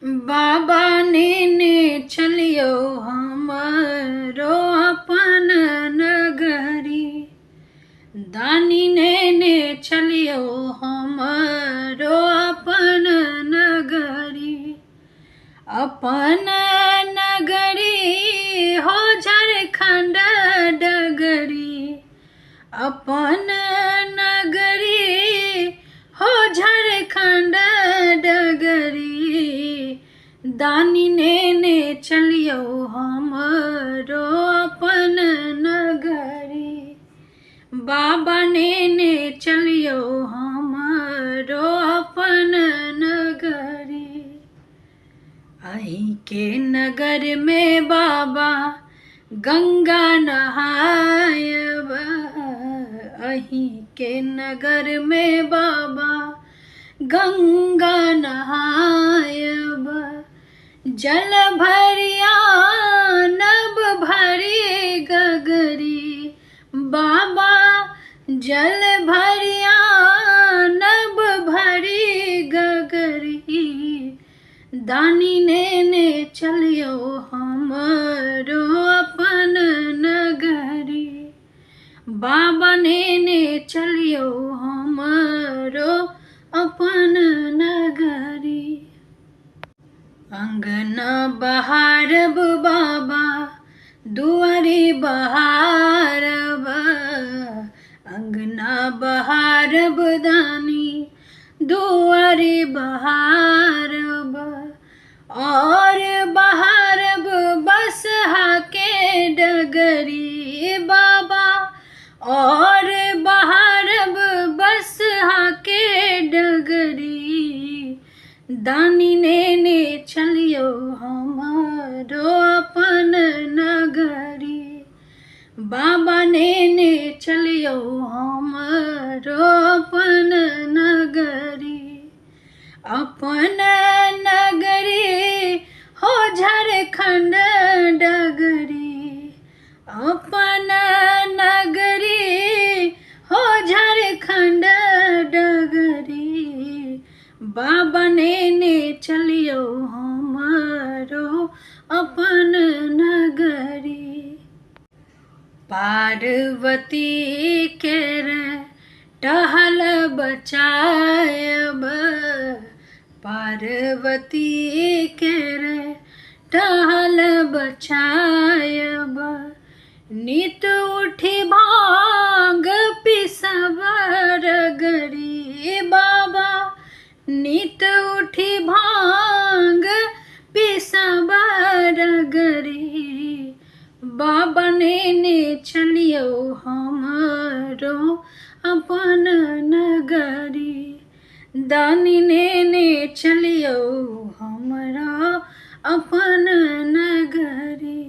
बाबा ने चलियो हमरो अपन नगरी। दानी ने चलियो हमरो अपन नगरी। अपन नगरी हो झारखंड डगरी। अपन नगरी हो झारखंड डगरी। दानी ने चलियो हमरो अपन नगरी। बाबा ने चलियो हमरो अपन नगरी। अहीं के नगर में बाबा गंगा नहायब। अहीं के नगर में बाबा गंगा नहायब। जल भरिया नब भरी गगरी। बाबा जल भरिया नब भरी गगरी। दानी ने चलियो हमरो अपन नगरी। बाबा ने चलियो हमरो अपन नगरी। अंगना बहारब बाबा दुआरी बहारब। अंगना बहारब दानी दुआरी बहारब। और बहारब बसहा के डगरी बाबा। और बहारब बसहा के डगरी। दानी ने चलियो हमरो अपन नगरी। बाबा ने चलियो हमरो अपन नगरी। अपन नगरी हो झारखंड डगरी। अपन नगरी हो झारखंड डगरी। बाबा ने चलियो हमरो अपन नगरी। पार्वती केरे टहल बचायब। पार्वती केरे टहल बचायब। नित उठी भांग पिसब रगरी। बाबा नित उठी भांग पिसब रगरी। बाबा ने चलियो हमरो अपन नगरी। दानी ने चलियो हमरा अपन नगरी।